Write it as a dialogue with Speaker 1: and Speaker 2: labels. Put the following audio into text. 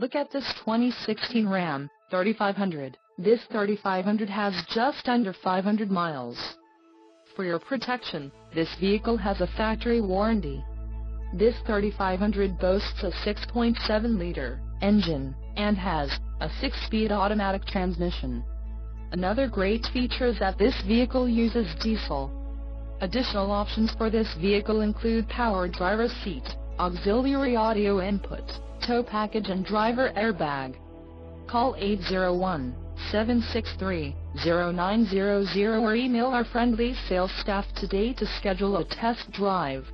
Speaker 1: Look at this 2016 Ram 3500. This 3500 has just under 500 miles. For your protection, this vehicle has a factory warranty. This 3500 boasts a 6.7-liter engine, and has a 6-speed automatic transmission. Another great feature is that this vehicle uses diesel. Additional options for this vehicle include power driver's seat, auxiliary audio input, tow package and driver airbag. Call 801-763-0900 or email our friendly sales staff today to schedule a test drive.